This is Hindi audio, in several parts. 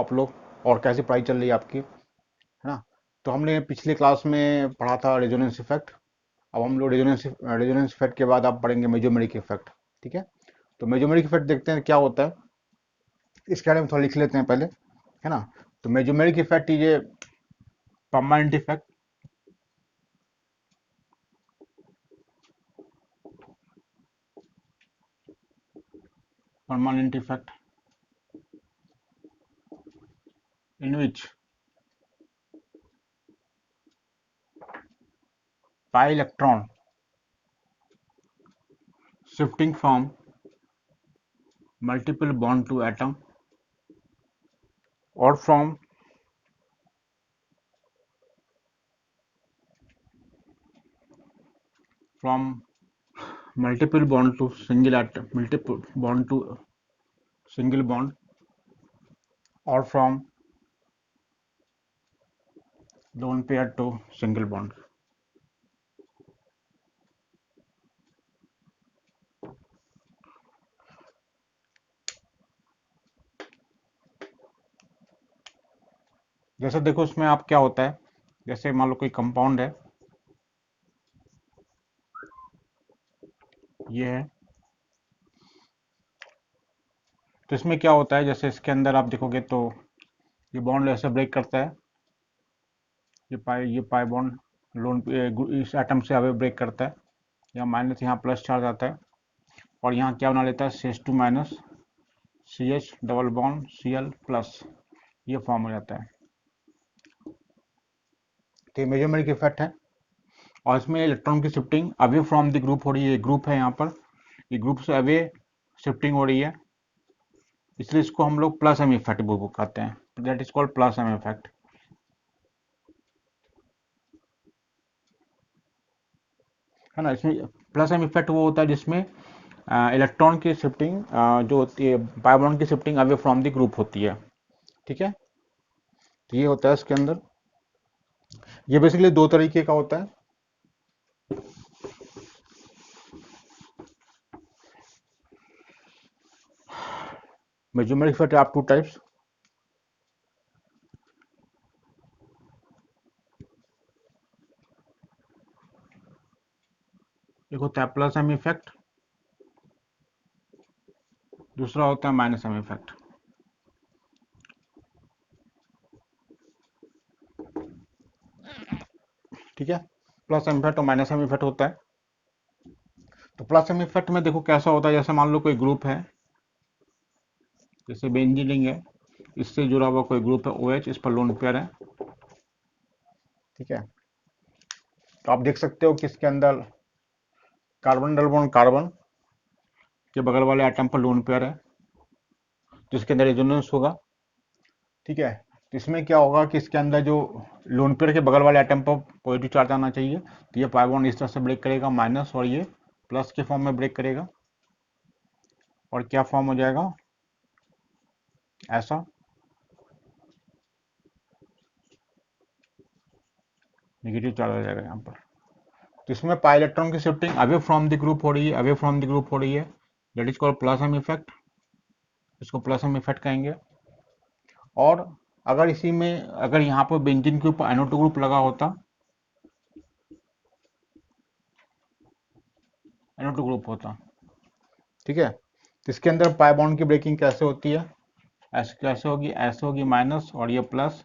आप लोग, और कैसी पढ़ाई चल रही है आपकी, है ना। तो हमने पिछले क्लास में पढ़ा था रेजोनेंस इफेक्ट। अब हम लोग रेजोनेंस इफेक्ट के बाद आप पढ़ेंगे मेजोमेरिक इफेक्ट। ठीक है, तो मेजोमेरिक इफेक्ट देखते हैं क्या होता है, इसके बारे में थोड़ा लिख लेते हैं पहले, है ना। तो mesomeric effect is a permanent effect, permanent effect in which pi electron shifting from multiple bond to atom or from multiple bond to single atom, multiple bond to single bond, or from lone pair to single bond। जैसे देखो इसमें आप क्या होता है, जैसे मान लो कोई कंपाउंड है, ये है, तो इसमें क्या होता है, जैसे इसके अंदर आप देखोगे तो ये बॉन्ड ऐसे ब्रेक करता है, ये पाई बॉन्ड लोन इस एटम से हमें ब्रेक करता है, यहाँ माइनस यहाँ प्लस चार्ज आता है, और यहाँ क्या बना लेता है CH2 minus CH double bond Cl plus, ये फॉर्म हो जाता है। तो ये मेजोमेरिक इफेक्ट है, और इसमें इलेक्ट्रॉन की shifting away from the group हो रही है, ग्रुप है यहाँ पर, ये ग्रुप से अवे शिफ्टिंग हो रही है, इसलिए इसको हम लोग प्लस एम इफेक्ट बुक कहते हैं, that is called plus M effect, है ना। इसमें प्लस एम इफेक्ट वो होता है जिसमें इलेक्ट्रॉन की शिफ्टिंग जो होती है, पाई की shifting away from the group होती है। ठीक है, तो ये होता है इसके अंदर, ये बेसिकली दो तरीके का होता है। मेजोमेरिक इफेक्ट आप टू टाइप्स, एक होता है प्लस एम इफेक्ट, दूसरा होता है माइनस एम इफेक्ट। ठीक है, प्लस एम इफेक्ट और माइनस एम इफेक्ट होता है। तो प्लस एम इफेक्ट में देखो कैसा होता है, जैसे मान लो कोई ग्रुप है, जैसे बेंजीन रिंग है, इससे जुड़ा हुआ कोई ग्रुप है OH, इस पर लोन पेयर है। ठीक है, तो आप देख सकते हो कि इसके अंदर कार्बन डबल बॉन्ड कार्बन के बगल वाले एटम पर लोन पेयर है, जिसके अंदर रेजोनेंस होगा। ठीक है, तो इसमें क्या होगा कि इसके अंदर जो लोन पेयर के बगल वाले एटम पर पॉजिटिव चार्ज आना चाहिए, तो ये पाई बॉन्ड इस तरह से ब्रेक करेगा माइनस, और ये प्लस के फॉर्म में ब्रेक करेगा, और क्या फॉर्म हो जाएगा, ऐसा नेगेटिव चार्ज आ जाएगा यहाँ पर। तो इसमें पाई इलेक्ट्रॉन की shifting away from the group हो रही है, अवे फ्रॉम द ग्रुप हो रही है, that is called plus M effect, इसको प्लस एम इफेक्ट कहेंगे। और अगर इसी में अगर यहाँ पर बेंजीन के ऊपर NO2 ग्रुप लगा होता, NO2 ग्रुप होता, ठीक है, तो इसके अंदर पाई बॉन्ड की ब्रेकिंग कैसे होती है, ऐसे कैसे होगी, ऐसे होगी माइनस और ये प्लस,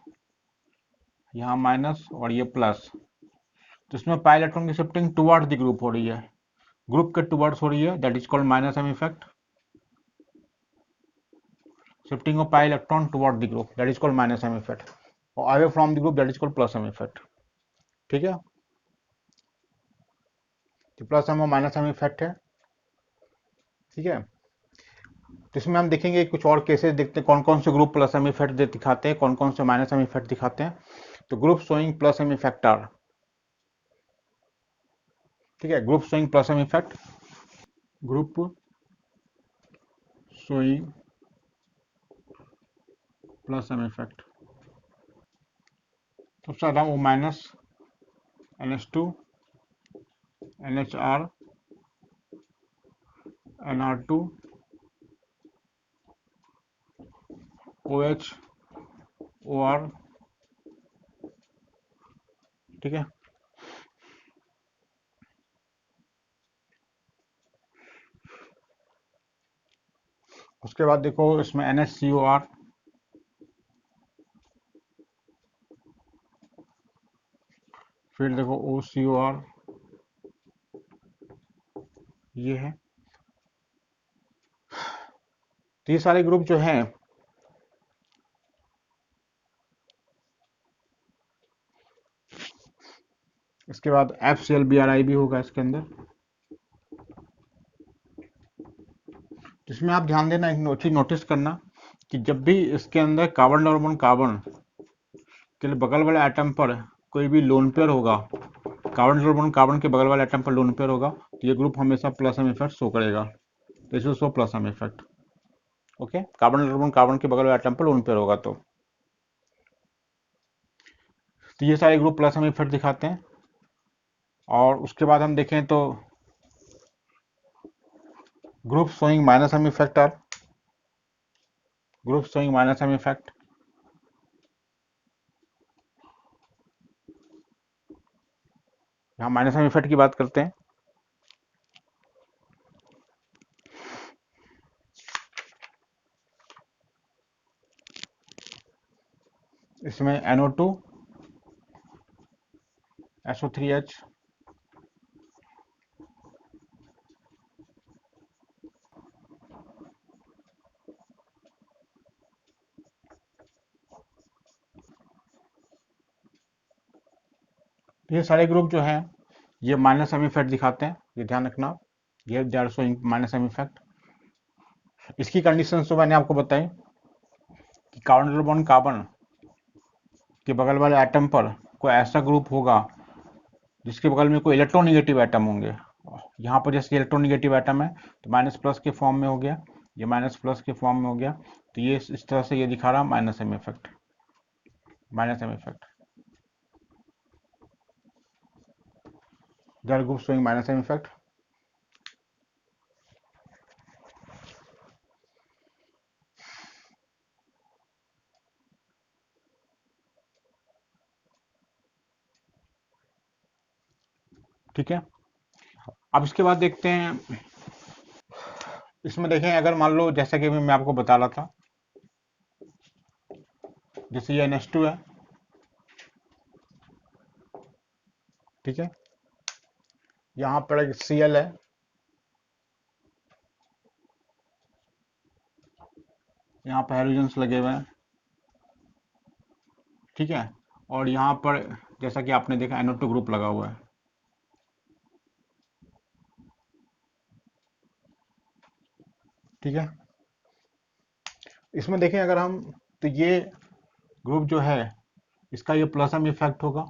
यहाँ माइनस और ये प्लस, तो इसमें पाई इलेक्ट्रॉन की शिफ्टिंग टुवर्ड्स द ग्रुप हो रही है, ग्रुप के टुवर्ड्स हो रही है, that is called minus M effect. Shifting of pi electron toward the group, that is called minus M effect, और away from the group, that is called plus M effect. ठीक है, तो प्लस एम और माइनस एम इफेक्ट है। ठीक है, तो इसमें हम देखेंगे कुछ और केसेस, देखते हैं कौन कौन से ग्रुप प्लस एम इफेक्ट दिखाते हैं, कौन कौन से माइनस एम इफेक्ट दिखाते हैं। तो group showing plus M effect are, ठीक है, group showing plus M effect, group showing plus M effect, सबसे ज्यादा वो minus NH2 NHR NR2 OH O R, ठीक है। उसके बाद देखो इसमें NH-COR, फिर देखो OCOR, ये है। तो ये सारे ग्रुप जो हैं इसके बाद FCl-BrI भी होगा इसके अंदर। इसमें आप ध्यान देना, एक चीज नोटिस करना कि जब भी इसके अंदर कार्बन डबल कार्बन के बगल वाले एटम पर कोई भी लोन पेयर होगा, कार्बन डबल कार्बन के बगल वाले एटम पर लोन पेयर होगा, तो ये ग्रुप हमेशा प्लस एम इफेक्ट शो करेगा। This will show plus M effect. Okay, carbon double carbon के बगल वाले एटम पर लोन पेयर होगा तो ये सारे ग्रुप प्लस एम इफेक्ट दिखाते हैं। और उसके बाद हम देखें तो group showing minus M effect are group showing minus M effect. यहाँ माइनस एम इफेक्ट की बात करते हैं। इसमें NO2, SO3H, ये सारे ग्रुप जो हैं ये माइनस एम इफेक्ट दिखाते हैं, ये ध्यान रखना। ये they are showing minus M effect. इसकी कंडीशन तो मैंने आपको बताई कि कार्बन डबल बॉन्ड कार्बन के बगल वाले एटम पर कोई ऐसा ग्रुप होगा जिसके बगल में कोई इलेक्ट्रोनिगेटिव एटम होंगे। यहाँ पर जैसे इलेक्ट्रोनिगेटिव एटम है तो माइनस प्लस के फॉर्म में हो गया, ये माइनस प्लस के फॉर्म में हो गया, तो ये इस तरह से ये दिखा रहा minus M effect, minus M effect. They are group showing minus M effect. ठीक है, अब इसके बाद देखते हैं। इसमें देखें, अगर मान लो जैसा कि मैं आपको बता रहा था, जैसे ये NH2 है, ठीक है, यहाँ पर एक Cl है, यहाँ पर हाइड्रोजन्स लगे हुए हैं, ठीक है, और यहाँ पर जैसा कि आपने देखा NO2 ग्रुप लगा हुआ है। ठीक है, इसमें देखें अगर हम, तो ये ग्रुप जो है इसका ये प्लस एम इफेक्ट होगा,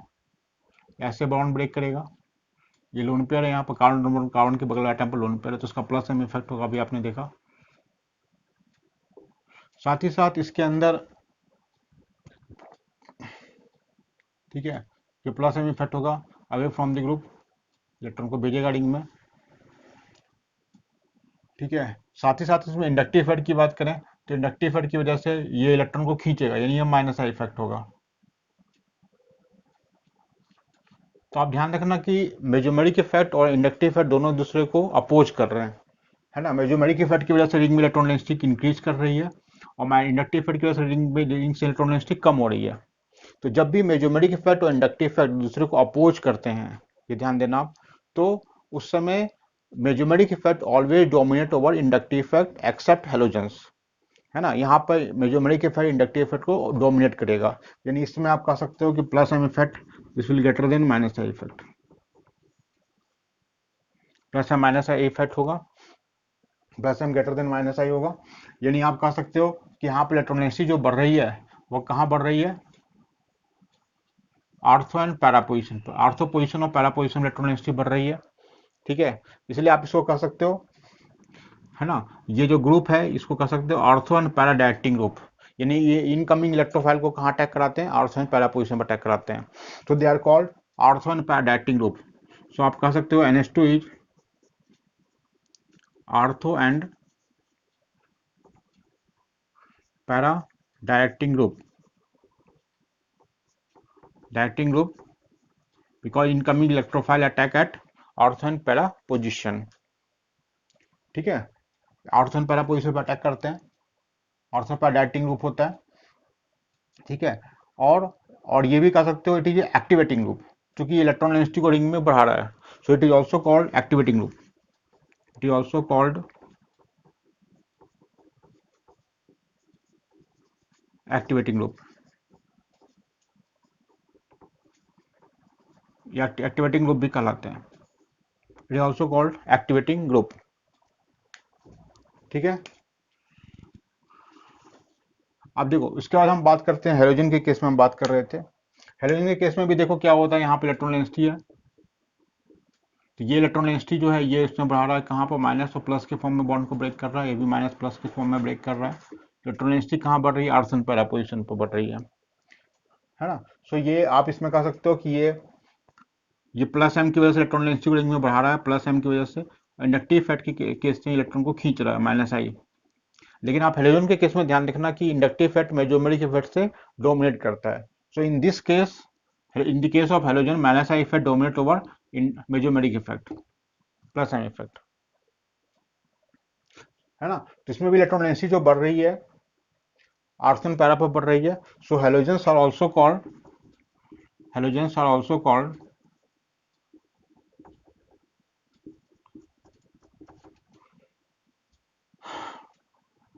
ऐसे बॉन्ड ब्रेक करेगा। ये लोन पेयर है, यहाँ पर कार्बन कार्बन के बगल एटम पर लोन पेयर है, तो इसका प्लस एम इफेक्ट होगा, अभी आपने देखा। साथ ही साथ इसके अंदर, ठीक है, ये प्लस एम इफेक्ट होगा away from the group, electron को भेजेगा रिंग में। ठीक है, साथ ही साथ इसमें इंडक्टिव इफेक्ट की बात करें तो इंडक्टिव इफेक्ट की वजह से ये इलेक्ट्रॉन को खींचेगा, यानी ये माइनस आई इफेक्ट होगा। तो आप ध्यान रखना कि मेजोमेरिक इफेक्ट और इंडक्टिव इफेक्ट दोनों दूसरे को अपोज कर रहे हैं, है ना। मेजोमेरिक इफेक्ट की वजह से रिंग में इलेक्ट्रॉन डेंसिटी इंक्रीज कर रही है, और मैं इंडक्टिव इफेक्ट की वजह से रिंग से इलेक्ट्रॉन डेंसिटी कम हो रही है। तो जब भी मेजोमेरिक इफेक्ट और इंडक्टिव इफेक्ट दूसरे को अपोज करते हैं, ये ध्यान देना आप, तो उस समय mesomeric effect always dominate over inductive effect except halogens, है ना। यहाँ पर मेजोमेरिक इफेक्ट इंडक्टिव इफेक्ट को डोमिनेट करेगा, यानी इसमें आप कह सकते हो कि plus M effect this will greater than minus I effect, plus M minus I effect होगा, plus M greater than minus I होगा। यानी आप कह सकते हो कि यहाँ पर इलेक्ट्रॉन डेंसिटी जो बढ़ रही है वो कहाँ बढ़ रही है, आर्थो एंड पैरा पोजिशन पर, आर्थो पोजिशन और पैरा पोजिशन में इलेक्ट्रॉन डेंसिटी बढ़ रही है। ठीक है, इसलिए आप इसको कह सकते हो, है ना, ये जो ग्रुप है इसको कह सकते हो ortho and para directing group, यानी ये इनकमिंग इलेक्ट्रोफाइल को कहाँ अटैक कराते हैं, ऑर्थो एंड पैरा पोजिशन पर अटैक कराते हैं, तो they are called ortho and para directing group. So आप कह सकते हो NH2 is ortho and para directing group. Directing group because incoming electrophile attack at ortho and para position. ठीक है, ऑर्थो एंड पैरा पोजिशन पर अटैक करते हैं, ऑर्थो पैरा डायरेक्टिंग ग्रुप होता है। ठीक है, और ये भी कह सकते हो इट इज एक्टिवेटिंग ग्रुप, क्योंकि इलेक्ट्रॉन डेंसिटी को रिंग में बढ़ा रहा है, so it is also called activating group. It is also called activating group या एक्टिवेटिंग ग्रुप भी कहलाते हैं। It is also called activating group. ठीक है, अब देखो इसके बाद हम बात करते हैं हेलोजन के केस में। हम बात कर रहे थे हेलोजन के केस में भी देखो क्या होता है, यहाँ पे इलेक्ट्रॉन डेंसिटी है, तो ये इलेक्ट्रॉन डेंसिटी जो है ये इसमें बढ़ा रहा है, कहाँ पर माइनस और प्लस के फॉर्म में बॉन्ड को ब्रेक कर रहा है, ये भी माइनस प्लस के फॉर्म में ब्रेक कर रहा है। इलेक्ट्रॉन डेंसिटी कहाँ बढ़ रही है, आर्सन पैरा पोजिशन पर बढ़ रही है ना। सो ये आप इसमें कह सकते हो कि ये प्लस एम की वजह से इलेक्ट्रॉन डेंसिटी को रेंज में बढ़ा रहा है, प्लस एम की वजह से इंडक्टिव इफेक्ट के केस में इलेक्ट्रॉन को खींच रहा है माइनस आई। लेकिन आप हेलोजन के केस में ध्यान रखना कि इंडक्टिव इफेक्ट मेसोमेरिक इफेक्ट से डोमिनेट करता है। So in this case, in the case of halogen minus I effect dominate over in mesomeric effect, plus M effect, है ना। तो इसमें भी इलेक्ट्रॉन डेंसिटी जो बढ़ रही है आर्सन पैरा पर बढ़ रही है। So halogens are also called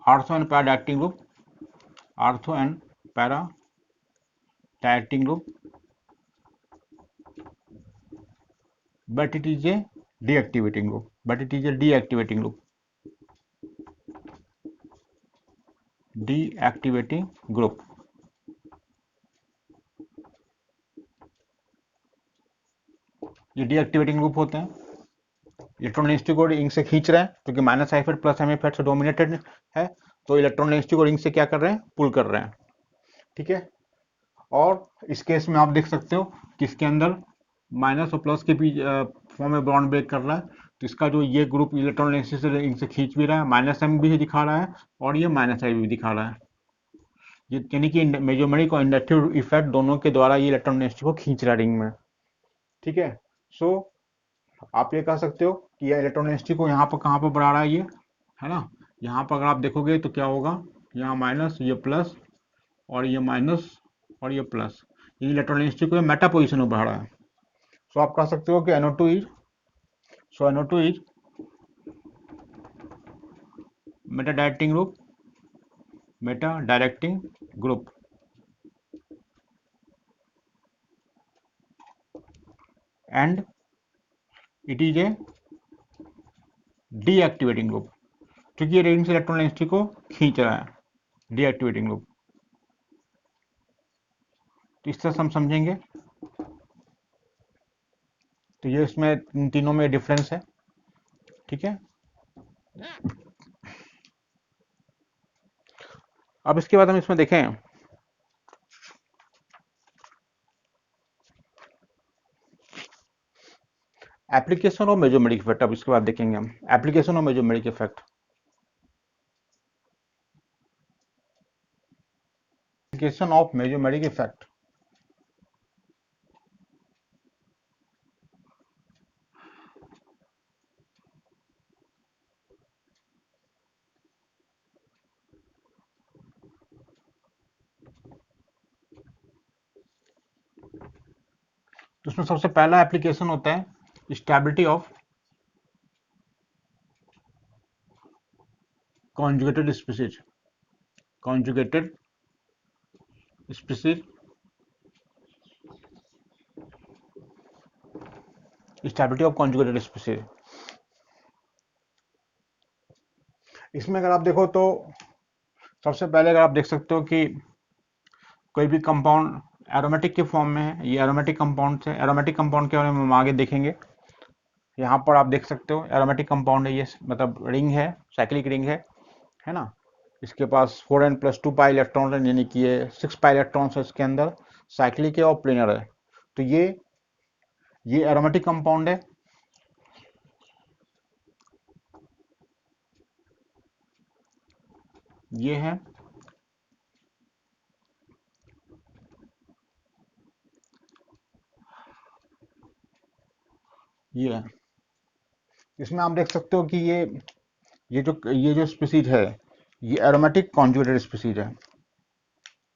ortho and para directing group, ortho and para directing group, but it is a deactivating group, deactivating group। ये डीएक्टिवेटिंग ग्रुप होते हैं, इलेक्ट्रॉन डेंसिटी को रिंग से खींच रहे हैं क्योंकि minus I effect plus M effect से डोमिनेटेड है, तो इलेक्ट्रॉन डेंसिटी को रिंग से क्या कर रहे हैं, पुल कर रहे हैं। ठीक है, और इस केस में आप देख सकते हो कि इसके अंदर माइनस और प्लस के बीच फॉर्म में बॉन्ड ब्रेक कर रहा है, तो इसका जो ये ग्रुप इलेक्ट्रॉन डेंसिटी से रिंग से खींच भी रहा है, माइनस एम भी दिखा रहा है और ये माइनस आई भी दिखा रहा है, यानी कि मेजोमेरिक और इंडक्टिव इफेक्ट दोनों के द्वारा ये इलेक्ट्रॉन डेंसिटी को खींच रहा है रिंग में। ठीक है, सो आप ये कह सकते हो कि ये इलेक्ट्रॉन डेंसिटी को यहाँ पर कहाँ पर बढ़ा रहा है ये, है ना। यहाँ पर अगर आप देखोगे तो क्या होगा, यहाँ माइनस, ये प्लस और ये माइनस और ये प्लस, ये इलेक्ट्रॉन डेंसिटी को मेटा पोजिशन में बढ़ा रहा है। सो आप कह सकते हो कि NO2 is Meta directing group, and it is a deactivating group, क्योंकि ये रिंग से इलेक्ट्रॉन डेंसिटी को खींच रहा है, डीएक्टिवेटिंग ग्रुप। तो इस तरह से हम समझेंगे, तो ये इसमें इन तीनों में डिफरेंस है। ठीक है, अब इसके बाद हम इसमें देखें एप्लीकेशन ऑफ मेसोमेरिक इफेक्ट। अब इसके बाद देखेंगे हम application of mesomeric effect, application of mesomeric effect. तो उसमें सबसे पहला एप्लीकेशन होता है stability of conjugated species, conjugated species, stability of conjugated species. इसमें अगर आप देखो तो सबसे पहले अगर आप देख सकते हो कि कोई भी कंपाउंड एरोमेटिक के फॉर्म में है, ये एरोमेटिक कंपाउंड है, एरोमेटिक कंपाउंड के बारे में हम आगे देखेंगे। यहाँ पर आप देख सकते हो एरोमेटिक कंपाउंड है, ये मतलब रिंग है, साइक्लिक रिंग है ना। इसके पास 4n+2 पाई इलेक्ट्रॉन है, यानी कि ये 6 पाई इलेक्ट्रॉन्स है इसके अंदर, साइक्लिक है और प्लेनर है। तो ये एरोमेटिक कंपाउंड है। ये है ये है। इसमें आप देख सकते हो कि ये जो स्पीसीज है, ये एरोमेटिक कॉन्जुगेटेड स्पीसीज है,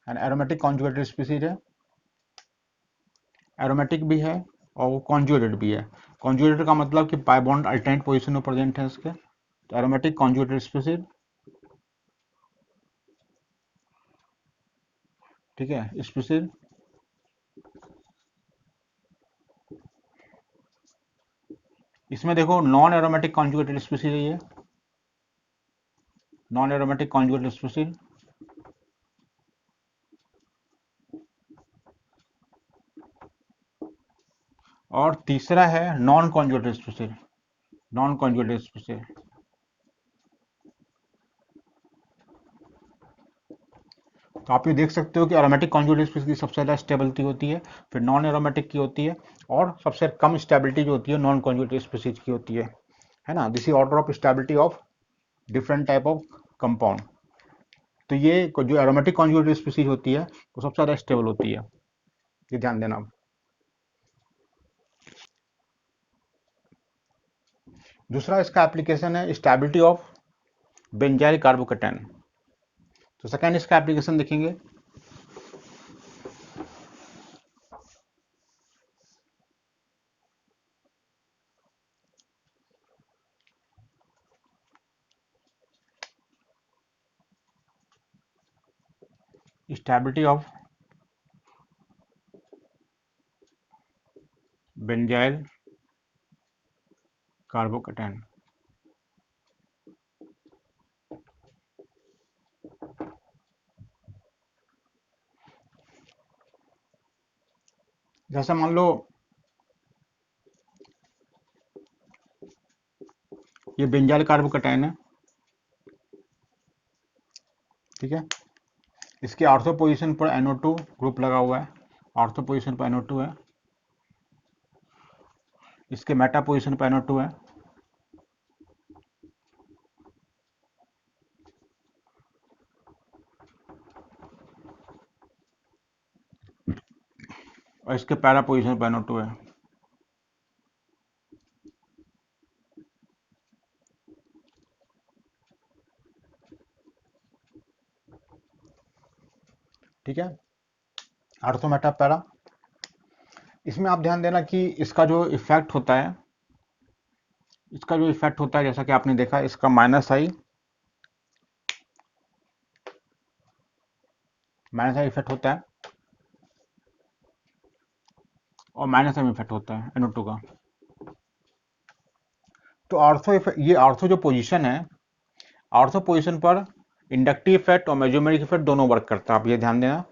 एंड एरोमेटिक कॉन्जुगेटेड स्पीसीज है, एरोमेटिक भी है और वो कॉन्जुगेटेड भी है। कॉन्जुगेटेड का मतलब कि पाई बॉन्ड अल्टरनेट पोजीशन में प्रेजेंट है इसके, तो एरोमेटिक कॉन्जुगेटेड स्पीसीज, ठीक है, स्पीसीज। इसमें देखो नॉन एरोमेटिक कॉन्जुगेटेड स्पीसीज है ये, नॉन एरोमेटिक कॉन्जुगेटेड स्पीसीज। और तीसरा है non conjugated species, non conjugated species. तो आप ये देख सकते हो कि एरोमेटिक कॉन्जुगेटेड स्पीसीज की सबसे ज़्यादा स्टेबिलिटी होती है, फिर नॉन एरोमेटिक की होती है, और सबसे कम स्टेबिलिटी जो होती है नॉन कॉन्जुगेटेड स्पीसीज की होती है ना। This is order of stability of different type of compound. तो ये जो एरोमेटिक कॉन्जुगेटेड स्पीसीज होती है वो सबसे ज़्यादा स्टेबल होती है, ये ध्यान देना। दूसरा इसका एप्लीकेशन है स्टेबिलिटी ऑफ बेंजाइल कार्बोकेटायन। तो सेकेंड इसका एप्लीकेशन देखेंगे। Stability of benzyl carbocation. जैसे मान लो ये बेंजाइल कार्बोकेटायन है, ठीक है। इसके ऑर्थो पोजीशन पर NO2 ग्रुप लगा हुआ है, ऑर्थो पोजीशन पर NO2 है। इसके मेटा पोजीशन पर NO2 है, और इसके पैरा पोजीशन पर NO2 है, ठीक है। Ortho Meta para. इसमें आप ध्यान देना कि इसका जो इफेक्ट होता है, इसका जो इफेक्ट होता है, जैसा कि आपने देखा इसका माइनस आई इफेक्ट होता है, और माइनस एम इफेक्ट होता है NO2 का। तो ये ऑर्थो जो पोजीशन है, ऑर्थो पोजीशन पर इंडक्टिव इफेक्ट और मेसोमेरिक इफेक्ट दोनों वर्क करता है, आप ये ध्यान देना।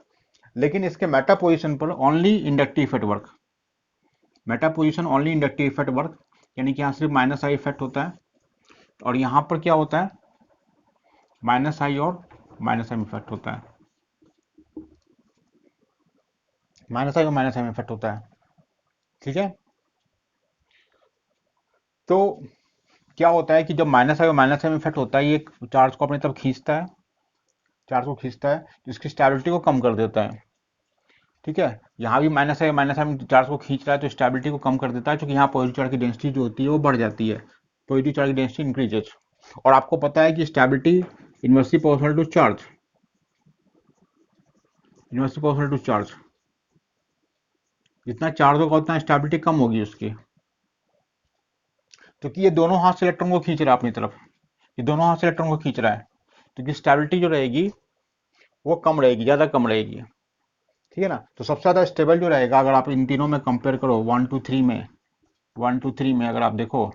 लेकिन इसके मेटा पोजीशन पर only inductive effect work, Meta position only inductive effect work, यानी कि यहाँ सिर्फ माइनस आई इफेक्ट होता है, और यहाँ पर क्या होता है, माइनस आई और माइनस एम इफेक्ट होता है, माइनस आई और माइनस एम इफेक्ट होता है, ठीक है। तो क्या होता है कि जब माइनस आई और माइनस एम इफेक्ट होता है, ये चार्ज को अपनी तरफ खींचता है, चार्ज को खींचता है, तो इसकी स्टेबिलिटी को कम कर देता है, ठीक है। यहाँ भी माइनस आई माइनस एम चार्ज को खींच रहा है, तो स्टेबिलिटी को कम कर देता है, क्योंकि यहाँ पॉजिटिव चार्ज की डेंसिटी जो होती है वो बढ़ जाती है, पॉजिटिव चार्ज की डेंसिटी इंक्रीजेज। और आपको पता है कि stability inversely proportional to charge, inversely proportional to charge, जितना चार्ज होगा उतना स्टेबिलिटी कम होगी उसकी। क्योंकि ये दोनों हाथ से इलेक्ट्रॉन को खींच रहा है अपनी तरफ, ये दोनों हाथ से इलेक्ट्रॉन को खींच रहा है, तो स्टेबिलिटी जो रहेगी वो कम रहेगी, ज़्यादा कम रहेगी, ठीक है ना। तो सबसे ज़्यादा स्टेबल जो रहेगा, अगर आप इन तीनों में कंपेयर करो, 1 2 3 में अगर आप देखो,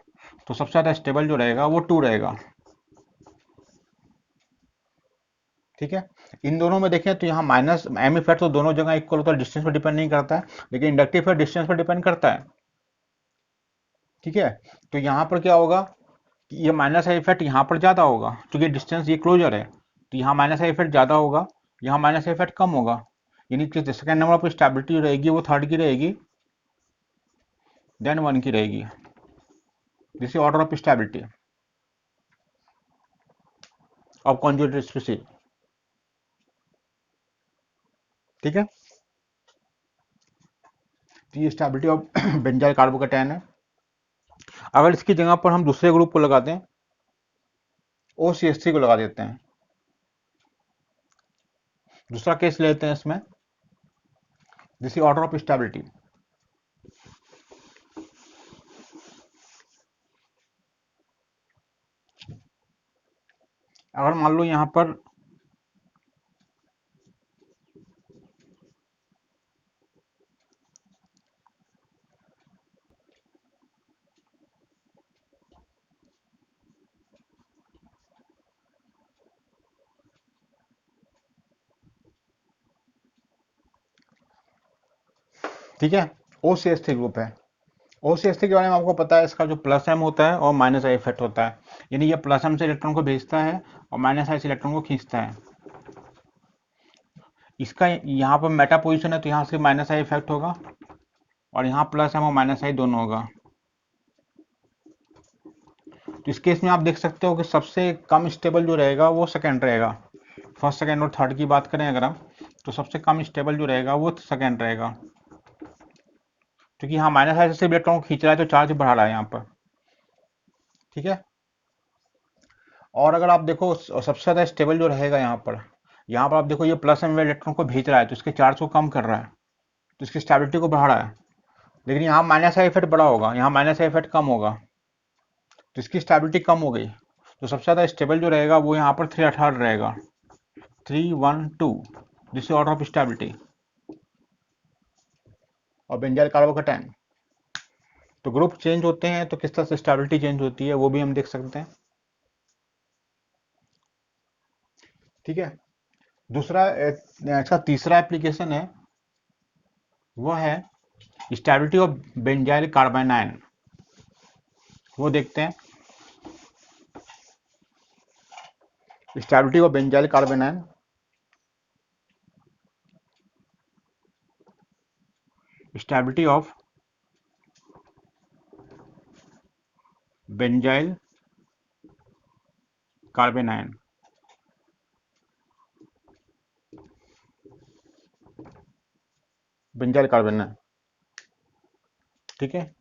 तो सबसे ज़्यादा स्टेबल जो रहेगा वो 2 रहेगा, ठीक है। इन दोनों में देखें तो यहाँ माइनस एम इफेक्ट तो दोनों जगह इक्वल होता है, डिस्टेंस पर डिपेंड नहीं करता है, लेकिन इंडक्टिव इफेक्ट डिस्टेंस पर डिपेंड करता है, ठीक है। तो यहाँ पर क्या होगा कि ये माइनस आई इफेक्ट यहाँ पर ज़्यादा होगा, क्योंकि डिस्टेंस ये क्लोजर है, तो यहाँ माइनस आई इफेक्ट ज़्यादा होगा, यहाँ माइनस आई इफेक्ट कम होगा, यानी कि सेकेंड नंबर पर स्टेबिलिटी जो रहेगी वो थर्ड की रहेगी, देन 1 की रहेगी। This is order of stability of conjugated species, ठीक है। तो ये स्टेबिलिटी ऑफ बेंजाइल कार्बोकेटायन है। अगर इसकी जगह पर हम दूसरे ग्रुप को लगाते हैं, OCH3 को लगा देते हैं, दूसरा केस लेते हैं इसमें, this is order of stability. अगर मान लो यहां पर ठीक है, OCH3 ग्रुप है। OCH3 के बारे में आपको पता है, इसका जो प्लस एम होता है और माइनस आई इफेक्ट होता है, यानी ये प्लस एम से इलेक्ट्रॉन को भेजता है और माइनस आई से इलेक्ट्रॉन को खींचता है। इसका यहाँ पर मेटा पोजीशन है तो यहाँ से माइनस आई इफेक्ट होगा, और यहाँ प्लस एम और माइनस आई दोनों होगा। तो इस केस में आप देख सकते हो कि सबसे कम स्टेबल जो रहेगा वो सेकेंड रहेगा। फर्स्ट सेकेंड और थर्ड की बात करें अगर हम, तो सबसे कम स्टेबल जो रहेगा वो सेकेंड रहेगा, क्योंकि यहाँ माइनस आई से इलेक्ट्रॉन को खींच रहा है तो चार्ज बढ़ा रहा है यहाँ पर। ठीक है, और अगर आप देखो सबसे ज़्यादा स्टेबल जो रहेगा यहाँ पर आप देखो, ये प्लस एम इलेक्ट्रॉन को भेज रहा है तो इसके चार्ज को कम कर रहा है, तो इसकी स्टेबिलिटी को बढ़ा रहा है। लेकिन यहाँ माइनस आई इफेक्ट बड़ा होगा, यहाँ माइनस आई इफेक्ट कम होगा, तो इसकी स्टेबिलिटी कम हो गई। तो सबसे ज़्यादा स्टेबल जो रहेगा वो यहाँ पर 3 रहेगा, 312, दिस ऑर्डर ऑफ स्टेबिलिटी। और बेंजाइल कार्बोकेटाइन, तो ग्रुप चेंज होते हैं तो किस तरह से स्टेबिलिटी चेंज होती है वो भी हम देख सकते हैं। ठीक है, दूसरा इसका तीसरा एप्लीकेशन है, वह है स्टेबिलिटी ऑफ बेंजाइल कार्बाइनाइन। वो देखते हैं, stability of benzyl carbanion, stability of benzyl carbanion. Benzyl carbanion, ठीक है।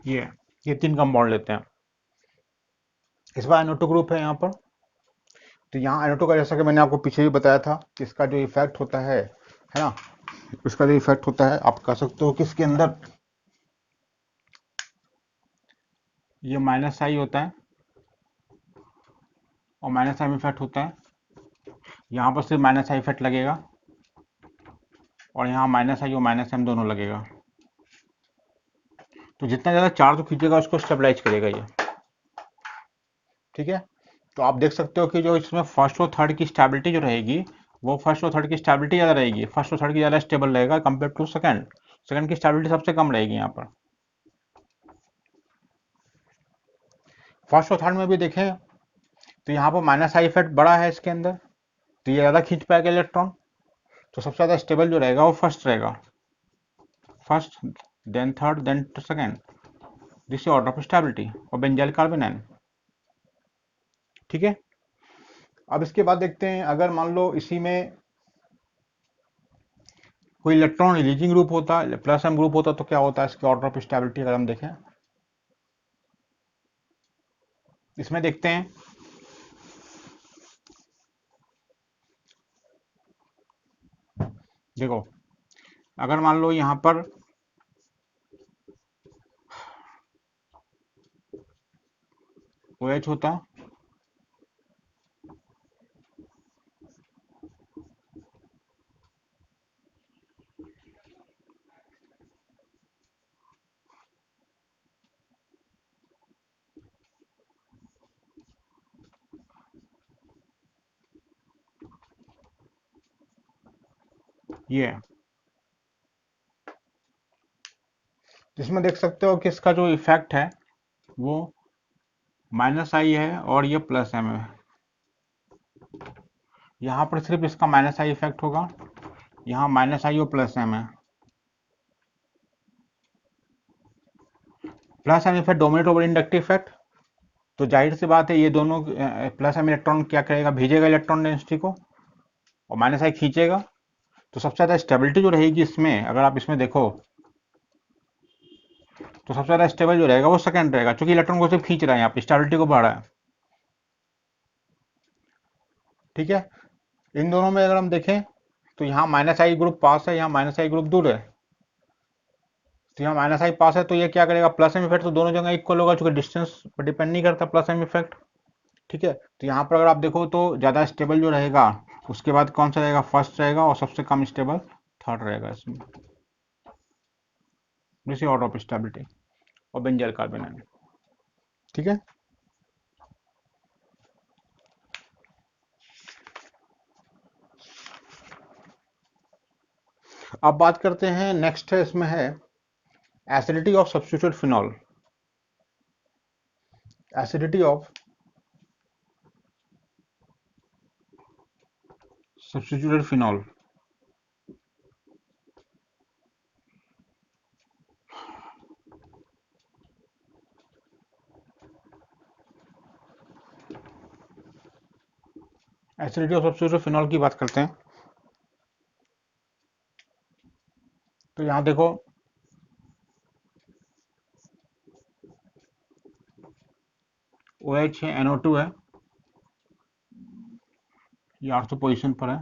ये 3 कंपाउंड लेते हैं। इस बार NO2 ग्रुप है यहाँ पर, तो यहाँ NO2 का जैसा कि मैंने आपको पीछे भी बताया था कि इसका जो इफेक्ट होता है ना, इसका जो इफेक्ट होता है आप कह सकते हो कि इसके अंदर ये माइनस आई होता है और माइनस आई में इफेक्ट होता है। यहाँ पर सिर्फ माइनस आई इफेक्ट लगेगा और यहाँ माइनस आई और माइनस एम दोनों लगेगा। तो जितना ज़्यादा चार्ज खींचेगा उसको स्टेबलाइज करेगा ये। ठीक है, तो आप देख सकते हो कि जो इसमें फर्स्ट और थर्ड की स्टेबिलिटी जो रहेगी, वो फर्स्ट और थर्ड की स्टेबिलिटी ज़्यादा रहेगी, फर्स्ट और थर्ड की ज़्यादा स्टेबल रहेगा कंपेयर टू सेकंड। सेकंड की स्टेबिलिटी सबसे कम रहेगी यहाँ पर। फर्स्ट और थर्ड में भी देखें तो यहाँ पर माइनस आई इफेक्ट बड़ा है इसके अंदर, तो ये ज़्यादा खींच पाएगा इलेक्ट्रॉन। तो सबसे ज़्यादा स्टेबल जो रहेगा वो फर्स्ट रहेगा, first then third then second, this order of stability और बेंजाइल कार्बोनाइन। ठीक है, अब इसके बाद देखते हैं, अगर मान लो इसी में कोई इलेक्ट्रॉन रिलीजिंग ग्रुप होता, प्लस एम ग्रुप होता, तो क्या होता है इसके ऑर्डर ऑफ स्टेबिलिटी अगर हम देखें। इसमें देखते हैं, देखो अगर मान लो यहाँ पर OH होता, ये जिसमें देख सकते हो कि इसका जो इफेक्ट है वो -i है और ये +m है। यहाँ पर सिर्फ इसका -i इफेक्ट होगा, यहाँ -i और +m है। +m effect dominate over inductive effect, तो जाहिर सी बात है ये दोनों +m इलेक्ट्रॉन क्या करेगा, भेजेगा इलेक्ट्रॉन डेंसिटी को और -i खींचेगा। तो सबसे ज़्यादा स्टेबिलिटी जो रहेगी इसमें, अगर आप इसमें देखो तो सबसे ज़्यादा स्टेबल जो रहेगा वो सेकंड रहेगा, क्योंकि इलेक्ट्रॉन को सिर्फ खींच रहा है, यहाँ पे स्टेबिलिटी को बढ़ा है। ठीक है, इन दोनों में अगर हम देखें तो यहाँ -i ग्रुप पास है, यहाँ -i ग्रुप दूर है। तो यहाँ -i पास है तो ये क्या करेगा, +m इफेक्ट तो दोनों जगह इक्वल होगा, चूंकि डिस्टेंस पर डिपेंड नहीं करता +m इफेक्ट। ठीक है, तो यहाँ पर अगर आप देखो तो ज़्यादा स्टेबल जो रहेगा उसके बाद कौन सा रहेगा, फर्स्ट रहेगा, और सबसे कम स्टेबल थर्ड रहेगा इसमें, दूसरी ऑर्डर ऑफ स्टेबिलिटी और बेंजल कार्बोनाइल। ठीक है, अब बात करते हैं, नेक्स्ट है इसमें है acidity of substituted phenol. Acidity of substituted phenol. Acidity of substituted phenol की बात करते हैं, तो यहाँ देखो OH है, NO2 है, ये 800 पोजीशन पर है,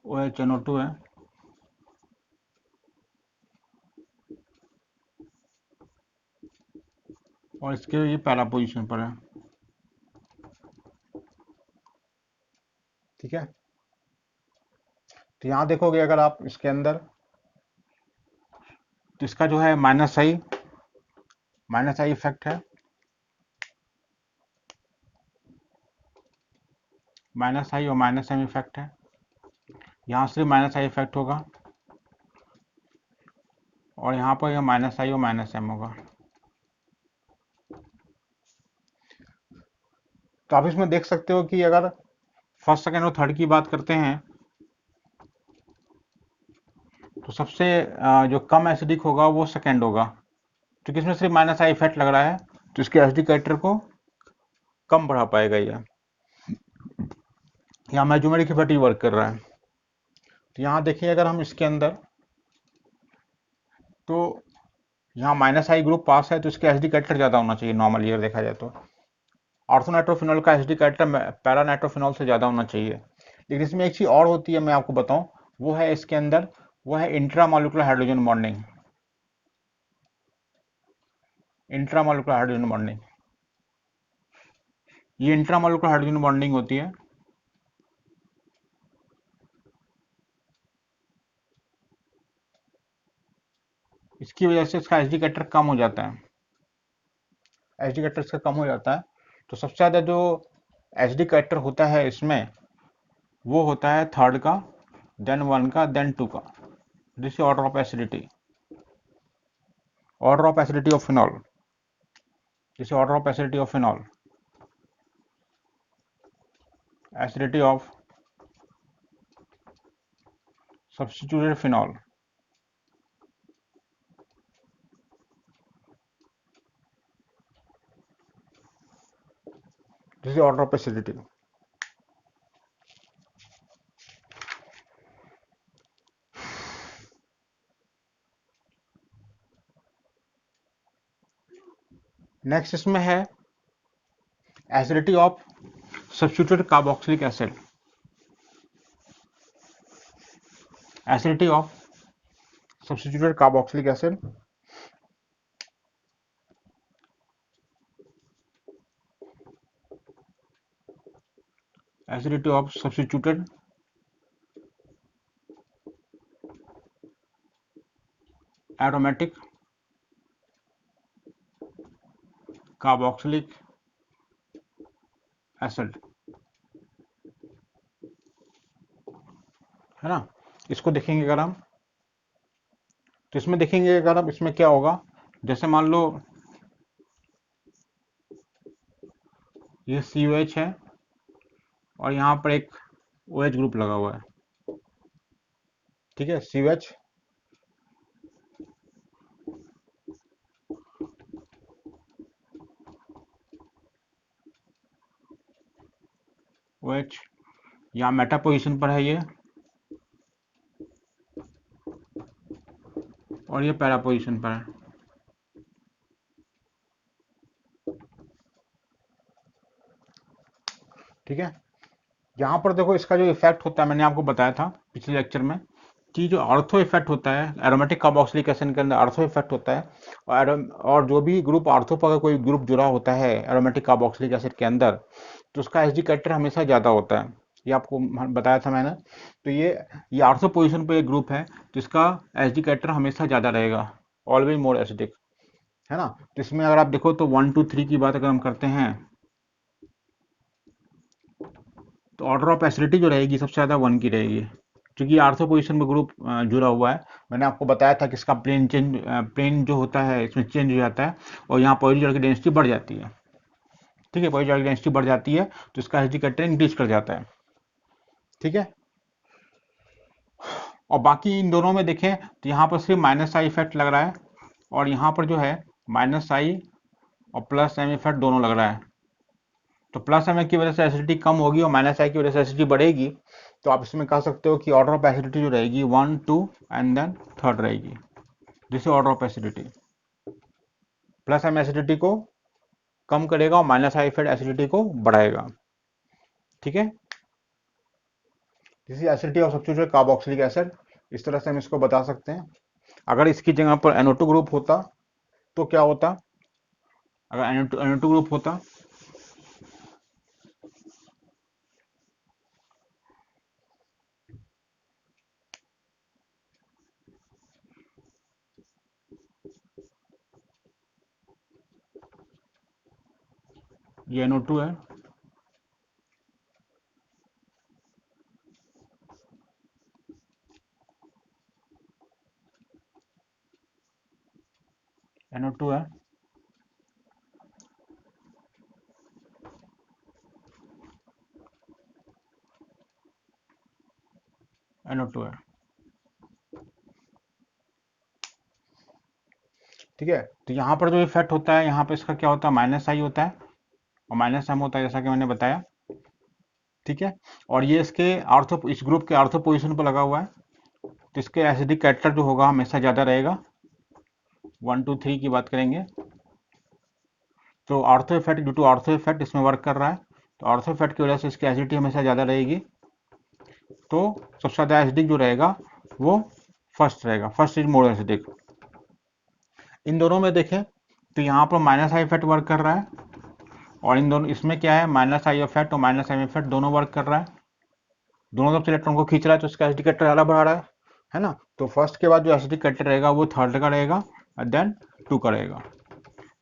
OH NO2 है, और इसके ये पहला पोजीशन पर है। ठीक है, तो यहाँ देखोगे अगर आप इसके अंदर, तो इसका जो है -i इफेक्ट है, -i और -m इफेक्ट है। यहाँ सिर्फ -i इफेक्ट होगा और यहाँ पर यह -i और -m होगा। तो आप इसमें देख सकते हो कि अगर फर्स्ट सेकेंड और थर्ड की बात करते हैं तो सबसे जो कम एसिडिक होगा वो सेकेंड होगा, क्योंकि इसमें सिर्फ -i इफेक्ट लग रहा है, तो इसके एसिडिक कैरेक्टर को कम बढ़ा पाएगा ये। यहाँ मेजोमेरिक इफेक्ट वर्क कर रहा है। तो यहाँ देखिए अगर हम इसके अंदर, तो यहाँ -i ग्रुप पास है, तो इसके एसिडिक कैरेक्टर ज़्यादा होना चाहिए नॉर्मल ईयर देखा जाए तो। ऑर्थोनाइट्रोफिनॉल का एसिडिक कैरेक्टर पैरानाइट्रोफिनॉल से ज़्यादा होना चाहिए। लेकिन इसमें एक चीज़ और होती है, मैं आपको बताऊं, वो है इसके अंदर, वो है intramolecular hydrogen bonding. Intramolecular hydrogen bonding, ये इंट्रामोलिकुलर हाइड्रोजन बॉन्डिंग होती है। इसकी वजह से इसका एसिडिक कैरेक्टर कम हो जाता है, एसिडिक कैरेक्टर इसका कम हो जाता है। तो सबसे ज़्यादा जो एसिडिक कैरेक्टर होता है इसमें वो होता है थर्ड का, देन 1 का, देन 2 का। This order of acidity, order of acidity of phenol, this order of acidity of phenol, acidity of substituted phenol. This is order of acidity. Next इसमें है acidity of substituted carboxylic acid. Acidity of substituted carboxylic acid, acidity of substituted aromatic carboxylic acid, है ना। इसको देखेंगे अगर हम, तो इसमें देखेंगे अगर हम, इसमें क्या होगा, जैसे मान लो ये COH है और यहाँ पर एक OH ग्रुप लगा हुआ है, ठीक है, COH OH यहाँ मेटा पोजीशन पर है ये, और ये पैरा पोजीशन पर है। ठीक है, यहाँ पर देखो इसका जो इफेक्ट होता है, मैंने आपको बताया था पिछले लेक्चर में कि जो ऑर्थो इफेक्ट होता है एरोमेटिक कार्बोक्सिलिक एसिड के अंदर, ऑर्थो इफेक्ट होता है। और जो भी ग्रुप ऑर्थो पर कोई ग्रुप जुड़ा होता है एरोमेटिक कार्बोक्सिलिक एसिड के अंदर, तो उसका एसडी कैरेक्टर हमेशा ज़्यादा होता है, ये आपको बताया था मैंने। तो ये ऑर्थो पोजिशन पर एक ग्रुप है, तो इसका एसडी कैरेक्टर हमेशा ज़्यादा रहेगा, ऑलवेज मोर एसिडिक, है ना। तो इसमें अगर आप देखो तो 1 2 3 की बात अगर हम करते हैं, तो ऑर्डर ऑफ एसिडिटी जो रहेगी सबसे ज़्यादा 1 की रहेगी, क्योंकि आर्थो पोजीशन में ग्रुप जुड़ा हुआ है। मैंने आपको बताया था कि इसका प्लेन जो होता है इसमें चेंज हो जाता है, और यहाँ पॉजिटिव की डेंसिटी बढ़ जाती है। ठीक है, पॉजिटिव की डेंसिटी बढ़ जाती है, तो इसका एसडी कैरेक्टर इंक्रीज कर जाता है। ठीक है, और बाकी इन दोनों में देखें तो यहाँ पर सिर्फ -I इफेक्ट लग रहा है, और यहाँ पर जो है -I और +M इफेक्ट दोनों लग रहा है। तो +M की वजह से एसिडिटी कम होगी और -I की वजह से एसिडिटी बढ़ेगी। तो आप इसमें कह सकते हो कि ऑर्डर ऑफ एसिडिटी जो रहेगी 1 2 एंड देन 3rd रहेगी, जिसे order of acidity. +M acidity को कम करेगा और -I इफेक्ट एसिडिटी को बढ़ाएगा। ठीक है, this is acidity of substituted carboxylic acid. इस तरह से हम इसको बता सकते हैं। अगर इसकी जगह पर NO2 ग्रुप होता तो क्या होता, अगर NO2 ग्रुप होता, ये NO2 है, NO2 है, NO2 है। ठीक है, तो यहाँ पर जो इफेक्ट होता है, यहाँ पे इसका क्या होता है, -I होता है और -M होता है, जैसा कि मैंने बताया। ठीक है, और ये इसके आर्थो, इस ग्रुप के आर्थो पोजीशन पर लगा हुआ है, तो इसके एसिडिक कैरेक्टर जो होगा हमेशा ज़्यादा रहेगा। 1 2 3 की बात करेंगे तो ortho effect, due to ortho effect इसमें वर्क कर रहा है, तो आर्थो इफेक्ट की वजह से इसकी एसिडिटी हमेशा ज़्यादा रहेगी। तो सबसे ज़्यादा एसिडिक जो रहेगा वो फर्स्ट रहेगा, फर्स्ट इज मोर एसिडिक। इन दोनों में देखें तो यहाँ पर -I इफेक्ट वर्क कर रहा है, और इन दोनों, इसमें क्या है, -I इफेक्ट और -M इफेक्ट दोनों वर्क कर रहा है, दोनों तरफ से इलेक्ट्रॉन को खींच रहा है, तो इसका एसिडिक कैरेक्टर ज़्यादा बढ़ा रहा है ना। तो फर्स्ट के बाद जो एसिडिक कैरेक्टर रहेगा वो 3rd का रहेगा, और देन 2 का रहेगा।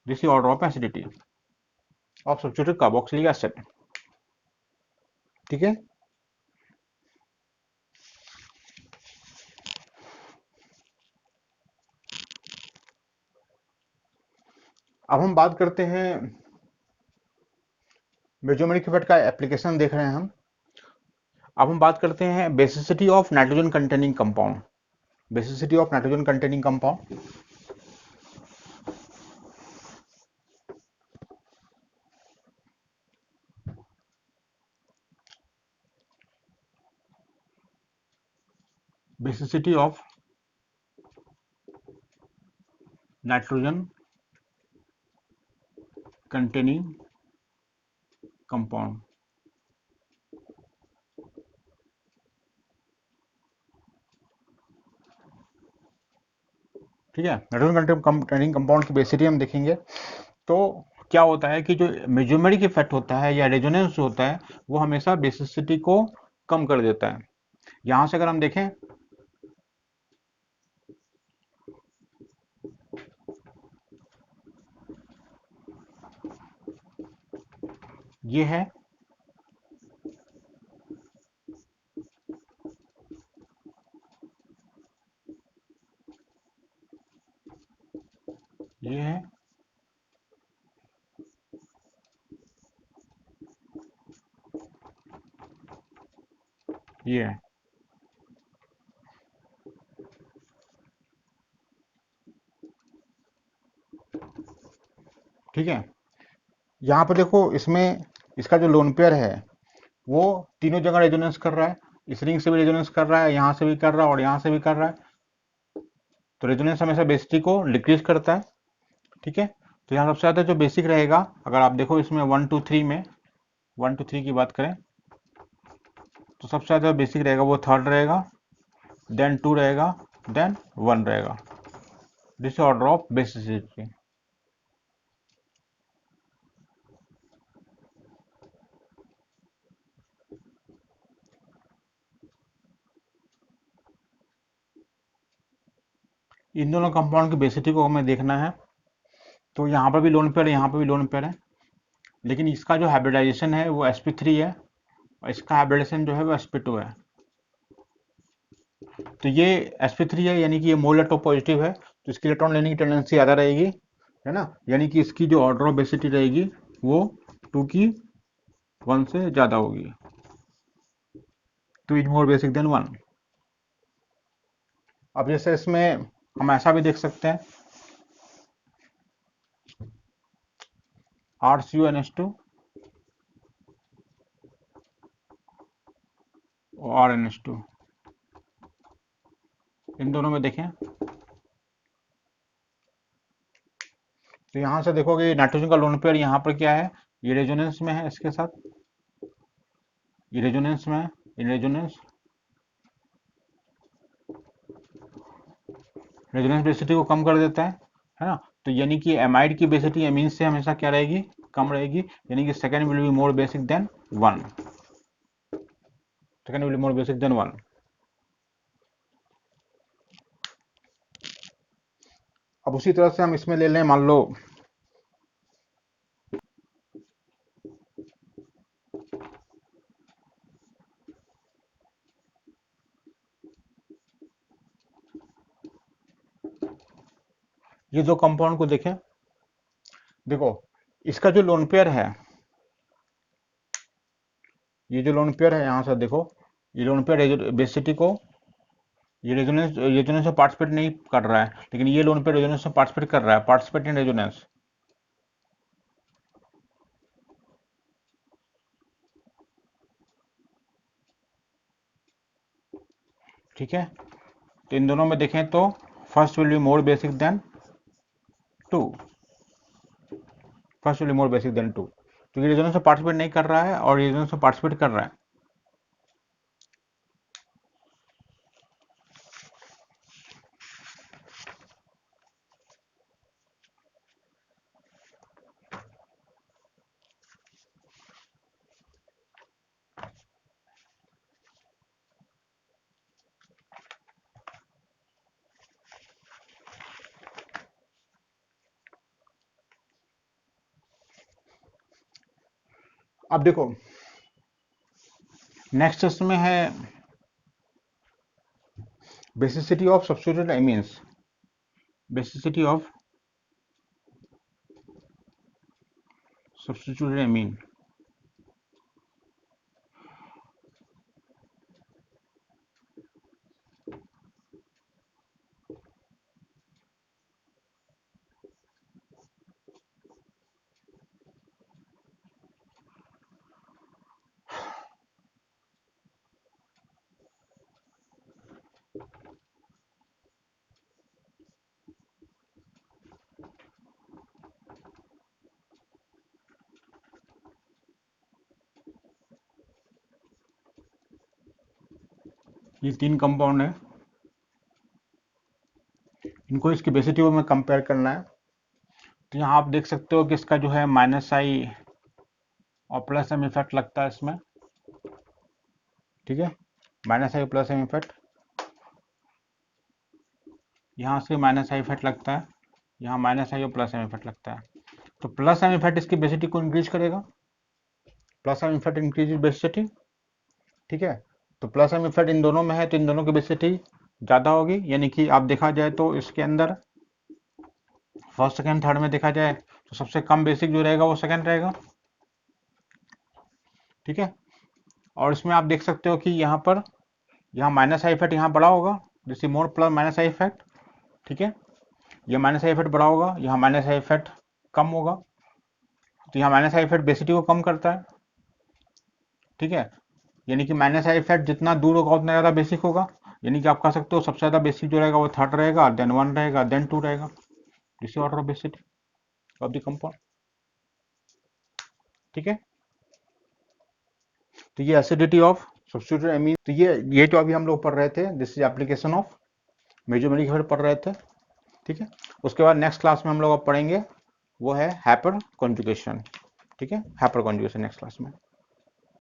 This is order of acidity of substituted carboxylic acid. ठीक है, अब हम बात करते हैं, मेजोमेरिक इफेक्ट का एप्लीकेशन देख रहे हैं हम। अब हम बात करते हैं basicity of nitrogen containing compound, basicity of nitrogen containing compound. Basicity of nitrogen containing compound. ठीक है, नाइट्रोजन कंटेनिंग कंपाउंड की बेसिसिटी हम देखेंगे तो क्या होता है कि जो मेजोमेरिक इफेक्ट होता है या रेजोनेंस होता है वो हमेशा बेसिसिटी को कम कर देता है। यहां से अगर हम देखें, ये है ये है, ये है। ठीक है, यहाँ पर देखो, इसमें इसका जो लोन पेयर है वो तीनों जगह रेजोनेंस कर रहा है। इस रिंग से भी रेजोनेंस कर रहा है, यहाँ से भी कर रहा है और यहाँ से भी कर रहा है। तो रेजोनेंस हमेशा बेसिसिटी को डिक्रीज करता है। ठीक है, तो यहाँ सबसे ज़्यादा जो बेसिक रहेगा, अगर आप देखो इसमें 1 2 3 में 1 2 3 की बात करें तो सबसे ज़्यादा बेसिक रहेगा वो थर्ड रहेगा, देन 2 रहेगा, देन 1 रहेगा। This order of basicity. इन दोनों कंपाउंड की बेसिसिटी को हमें देखना है। तो यहाँ पर भी लोन पेयर है, यहाँ पर भी लोन पेयर है, लेकिन इसका जो हाइब्रिडाइजेशन है वो sp3 है और इसका हाइब्रिडाइजेशन जो है वो sp2 है। तो ये sp3 है, यानी कि ये मोलर टॉप पॉजिटिव है, तो इसकी इलेक्ट्रॉन लेने की टेंडेंसी ज़्यादा रहेगी, है ना। यानी कि इसकी जो ऑर्डर ऑफ बेसिसिटी रहेगी वो 2 की 1 से ज़्यादा होगी, 2 इज मोर बेसिक देन 1। अब जैसे इसमें हम ऐसा भी देख सकते हैं, RCuNH2 और RNH2, इन दोनों में देखें तो यहाँ से देखोगे नाइट्रोजन का लोन पेयर यहाँ पर क्या है, ये रेजोनेंस में है इसके साथ, ये रेजोनेंस में है, इन रेजोनेंस बेसिसिटी को कम कर देता है ना। तो यानी कि एमाइड की बेसिसिटी एमीन से हमेशा क्या रहेगी, कम रहेगी, यानी कि second will be more basic than 1, second will be more basic than 1। अब उसी तरह से हम इसमें ले लें, मान लो ये दो कंपाउंड को देखें। देखो इसका जो लोन पेयर है, ये जो लोन पेयर है यहाँ से देखो, ये लोन पेयर बेसिसिटी को, ये रेजोनेंस में पार्टिसिपेट नहीं कर रहा है, लेकिन ये लोन पेयर रेजोनेंस में पार्टिसिपेट कर रहा है, पार्टिसिपेट इन रेजोनेंस। ठीक है, तो इन दोनों में देखें तो first will be more basic than 2, first will be more basic than 2, तो ये रेजोनेंस में पार्टिसिपेट नहीं कर रहा है और रेजोनेंस में पार्टिसिपेट कर रहा है। अब देखो नेक्स्ट इसमें है basicity of substituted amines, basicity of substituted amine. ये 3 कंपाउंड है, इनको इसकी बेसिसिटी में कंपेयर करना है। तो यहाँ आप देख सकते हो कि इसका जो है -I और +M इफेक्ट लगता है इसमें। ठीक है, -I और +M इफेक्ट, यहाँ से -I इफेक्ट लगता है, यहाँ -I और +M इफेक्ट लगता है। तो +M इफेक्ट इसकी बेसिसिटी को इंक्रीज करेगा, +M इफेक्ट इंक्रीज बेसिसिटी। ठीक है, तो +M इफेक्ट इन दोनों में है, तो इन दोनों की बेसिसिटी ज़्यादा होगी, यानी कि आप देखा जाए तो इसके अंदर फर्स्ट सेकेंड थर्ड में देखा जाए तो सबसे कम बेसिक जो रहेगा वो सेकेंड रहेगा, ठीक है। और इसमें आप देख सकते हो कि यहाँ पर यहाँ माइनस आई इफेक्ट यहाँ बड़ा होगा, this is more plus minus I effect, ठीक है। ये माइनस आई इफेक्ट बड़ा होगा, यहाँ माइनस आई इफेक्ट कम होगा, तो यहाँ माइनस आई इफेक्ट बेसिटी को कम करता है, ठीक है। यानी कि माइनस आई इफेक्ट जितना दूर होगा उतना ज़्यादा बेसिक होगा, यानी कि आप कह सकते हो सबसे ज़्यादा बेसिक जो रहेगा वो थर्ड रहेगा, देन 1 रहेगा, देन 2 रहेगा, this is order of basicity of the compound, ठीक है। तो ये एसिडिटी ऑफ सब्स्टिट्यूटेड एमीन, तो ये जो अभी हम लोग पढ़ रहे थे, this is application of mesomeric effect पढ़ रहे थे, ठीक है। उसके बाद नेक्स्ट क्लास में हम लोग अब पढ़ेंगे वो है हाइपर कॉन्जुगेशन, ठीक है, हाइपर कॉन्जुगेशन नेक्स्ट क्लास में।